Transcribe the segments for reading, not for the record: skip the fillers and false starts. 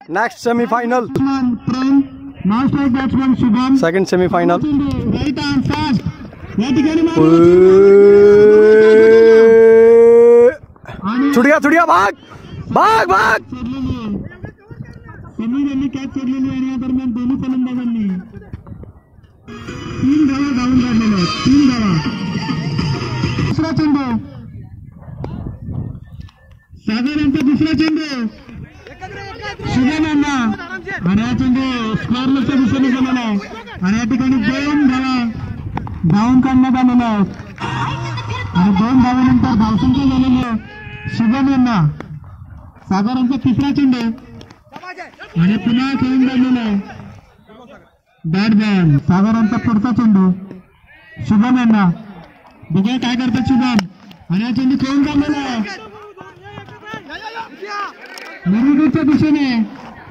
Next semifinal, non strike batsman Shubham, second semifinal. Right arm fast या ठिकाणी छुटिया भाग भाग भाग. समीर यांनी कॅच सोडलेली आणि या दरम्यान दोन्ही फलंदाजांनी 3 धावा धावून काढलेल्या आहेत. 3 धावा. दुसरा चेंडू सागर यांचा, दुसरा चेंडू शुभम यांना आणि हा चेंडू स्क्वेअरच्या दिशेने गेलेला आहे आणि या ठिकाणी 2 धावा धावून काढण्यात आलेल्या आहेत आणि 2 धावेनंतर धावसंख्या झालेली आहे शुभम यांना. सागर यांचा तिसरा चेंडू आणि पुन्हा खेळून राहिलेला आहे बॅट बॉल. सागरांचा पुढचा चेंडू शुभम यांना, बघूया काय करतात शुभम आणि हा चेंडू खेळून राहिलेला आहे मिरवणुकीच्या दिशेने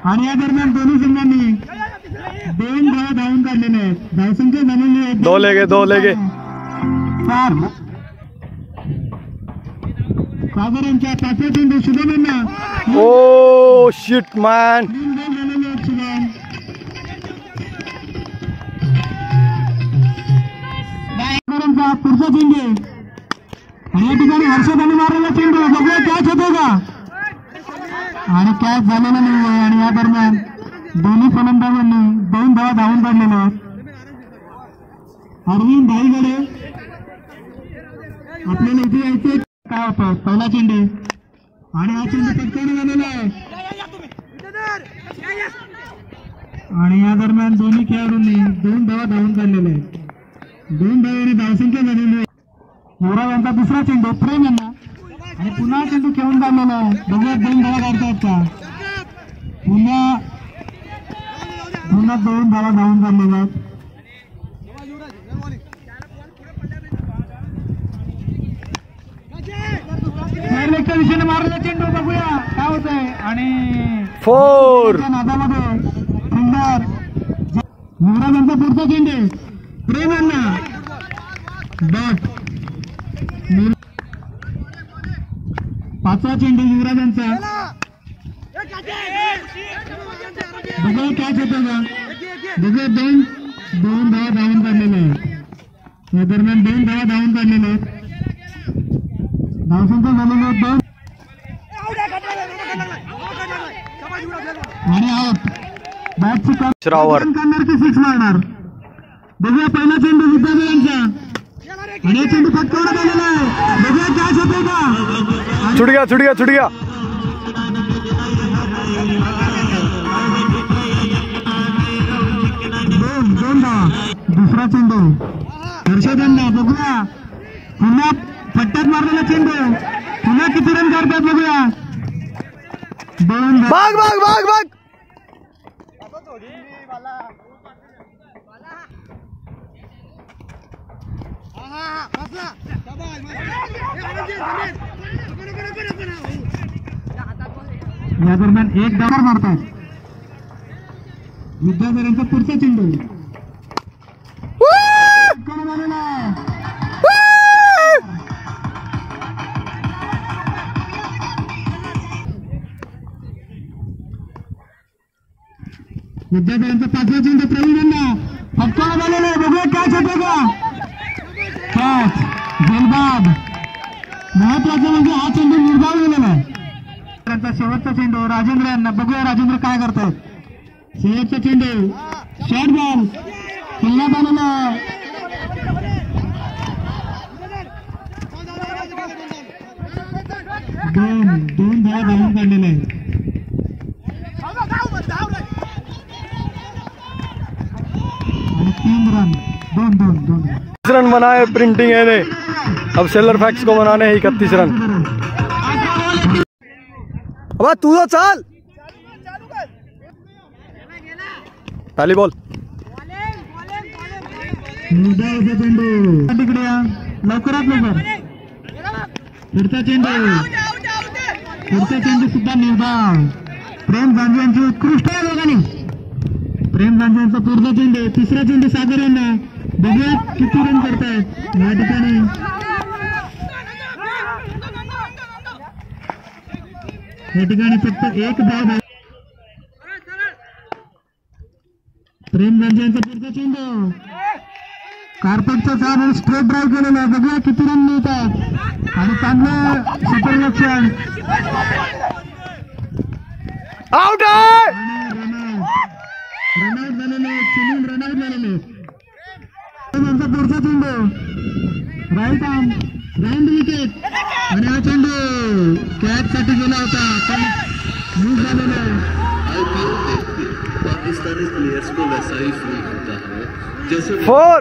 आणि या दरम्यान दोन्ही संघांनी 2 धावा धावून काढलेले आहेत. धावसंख्या झालेली आहे 2 लेगे 4. सागरांच्या पाचवा चेंडू शुभम यांना. Oh shit man. पुढचा चेंडू आणि या ठिकाणी हर्षदाने मारलेला चेंडू, बघूया कॅच होतो का आणि कॅच झालेला नाही आहे आणि या दरम्यान दोन्ही फलंदाजांनी 2 धावा धावून काढलेल्या आहेत. अरविंद भाईगडे आपल्याला इथे यायचे काय होतं. पहिला चेंडू आणि हा चेंडू पटकन झालेला आहे आणि या दरम्यान दोन्ही खेळाडूंनी 2 धावा धावून काढलेल्या आहेत. 2 धावांनी धावसंख्या झालेली आहे. युवराज यांचा दुसरा चेंडू प्रेम यांना आणि पुन्हा चेंडू खेळून काढलेला आहे. बघूया 2 धावा काढतायत का. पुन्हा 2 धावा धावून काढलेल्या आहेत. लेगच्या दिशेने मारलेला चेंडू, बघूया काय होतंय आणि 4 नादामध्ये सुंदर युवराज यांचा पुढचा चेंडू प्रेम यांना डॉट. पाचवा चेंडू युवराज यांचा, बघा कॅच होतो का. बघा 2 धावा धावून काढलेले आहेत. या दरम्यान 2 धावा धावून काढलेले आहेत. धावसंख्या झालेली आहे 2 आणि आउट. बॅटची करणार की 6 मारणार. बघूया पहिला चेंडू विद्याधर यांचा आणि हा चेंडू फटकावण्यात आलेला आहे. बघूया कॅच होते का. छुट गया 2 धावा. दुसरा चेंडू हर्षद यांना, बघूया पुन्हा फट्ट्यात मारलेला चेंडू, पुन्हा किती रन करतात बघूया. 2 भाग भाग भाग भाग. या दरम्यान 1 धावा मारतात विद्याधर यांचा पुढचा चेंडू झालेला आहे. विद्याधरांचा 5वा चेंडू प्रवीण यांना फटकावण्यात आलेला आहे. बघूया कॅच होतो का. कॅच झेलबाद. महत्वाचं म्हणजे हा चेंडू निर्धाव गेलेला आहे. त्यांचा शेवटचा चेंडू राजेंद्र यांना, बघूया राजेंद्र काय करतात. शेवटचा चेंडू शॉर्ट बॉल खेळण्यात आलेला. 2 धावा धावून काढलेले आहेत. आणि 3 रन 2 रन बनाए प्रिंटिंग है ने. अब सेलर फैक्स को बनाने हैं 31 रन. अब तू तो चल. पहली बॉल चेंडू तिकडे लवकरात लवकर. पुढचा चेंडू सुद्धा निर्धाव. प्रेम गांधी यांची उत्कृष्ट आहे दोघांनी. प्रेम गांधी यांचा पुढचा चेंडू, तिसरा चेंडू सागर यांना, बघूया किती रन करतायत या ठिकाणी. फक्त 1 धाव. प्रेम गंजांचा पुढचा चेंडू कार्पेटचा सामना स्ट्रेट ड्राईव्ह केलेला आहे. बघूया किती रन मिळतात आणि चांगलं क्षेत्ररक्षण आउट आहे. रनआउट झालेले सुनील रनआउट झालेले. त्यांचा पुढचा चेंडू राईट आर्म राऊंड विकेट आणि हा चेंडू कॅच साठी गेला होता पण मिस झालेला आहे. पाकिस्तानी प्लेयर्स को वैसा ही फील होता है जैसे 4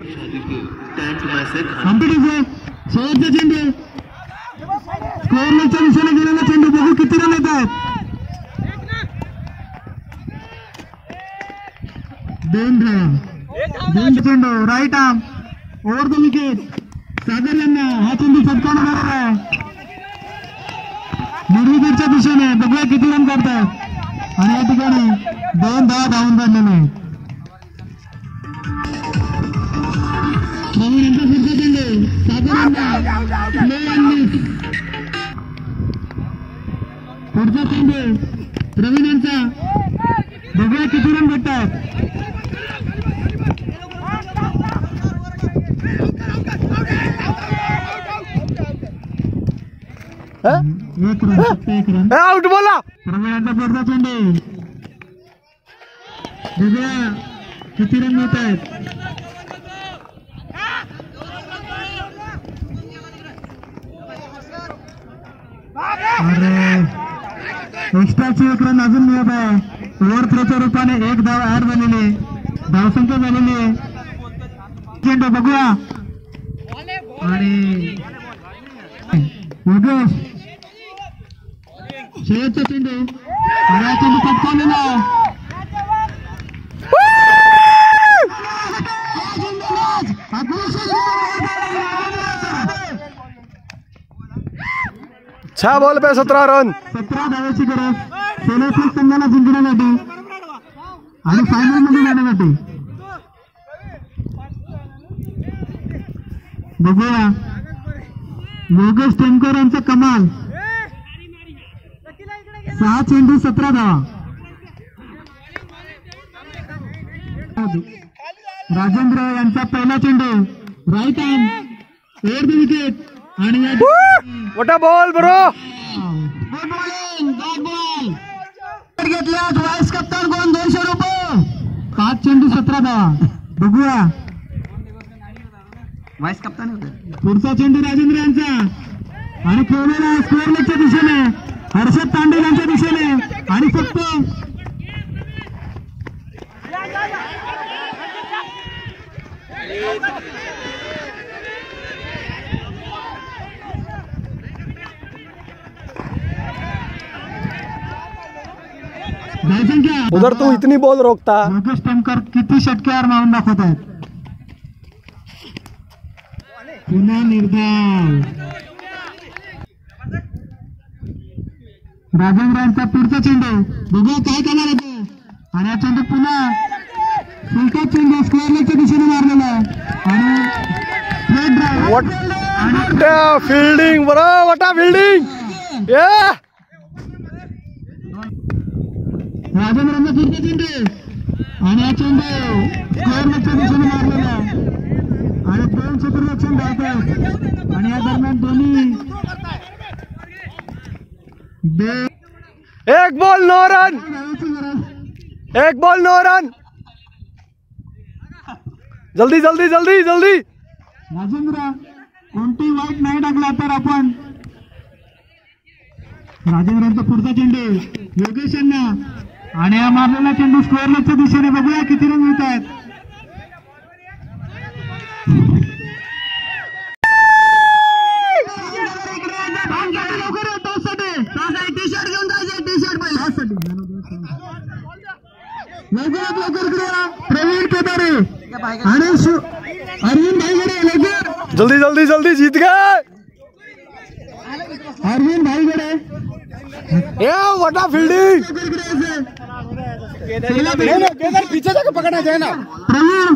टेंट में से कॉम्पिटिशन शेवटचा चेंडू स्कोअर लेगच्या दिशेने गेलेला चेंडू. बघू किती रन येत आहेत. 2 रन चेंडू right arm over the wicket. Sagar यांना हा चेंडू फटकावून मारला आहे मिड विकेटच्या दिशेने. बघूया किती रन काढतात आणि या ठिकाणी 2 धावा धावून काढलेले. प्रवीण यांचा पुढचा चेंडू सागर यांना स्लो अँड मिस. पुढचा चेंडू प्रवीण यांचा. बघूया किती रन भेटतात. एक रन फक्त एक रन. आउट बोला. प्रवीणांचा पुढचा चेंडू. बघूया किती रन मिळत आहेत. अरे एक्स्ट्राची एक रन अजून मिळत आहे. ओव्हर थ्रोच्या रूपाने 1 धाव ऍड झालेली धावसंख्या झालेली आहे. चेंडू बघूया आणि योगेश शेवटचा चेंडू आणि हा चेंडू फटकावलेला. छह बॉल पे 17 रन. 17 धावांची गरज सेलेक्शन संघाला जिंकण्यासाठी आणि फायनल मध्ये जाण्यासाठी. बघूया योगेश टेमकर यांचा कमाल. 6 चेंडू 17 धावा. राजेंद्र यांचा पहिला चेंडू right arm over the wicket आणि व्हाट अ बॉल ब्रो. घेतल्यात वाईस कप्तान कोण 200 रुपये. 5 चेंडू 17 धावा. बघूया वाईस कप्तान. पुढचा चेंडू राजेंद्र यांचा आणि खेळलेला स्कोअर लेगच्या दिशेने हर्षद तांडे यांच्या दिशेने आणि फक्त धावसंख्या. उधर तू इतनी बॉल रोकता. योगेश टेमकर किती षटकार मारून दाखवत आहेत. पुन्हा निर्धाव. राजेंद्र यांचा पुढचा चेंडू. बघूया काय करणार आहे तो. आणि हा चेंडू पुन्हा फुलटा चेंडू स्क्वेअर लेगच्या दिशेने मारलेला आहे आणि straight drive. What fielding bro. What a fielding. या राजेंद्रांचा पुढचा चेंडू आणि हा चेंडू स्क्वेअर लेगच्या दिशेने मारलेला आहे आणि 2 क्षेत्ररक्षण धावतात आणि या दरम्यान दोन्ही 1 बॉल 9 रन. 1 ball 9 run. जल्दी जल्दी जल्दी जल्दी. राजेंद्र कोणती वाईट नाही टाकला तर आपण. राजेंद्रांचा पुढचा चेंडू योगेश यांना आणि हा मारलेला चेंडू स्क्वेअर लेगच्या दिशेने. बघूया किती रन मिळत आहेत. टी-शर्ट घेऊन जायचे. टी-शर्ट लवकरात लवकर करूया. प्रवीण केदारे आणि अरविंद भाईगडे लवकर. जल्दी जल्दी जल्दी जीत गए. Arvind Bhaigade. What a fielding. पीछे जाकर पकड़ना चाहिए ना प्रवीण.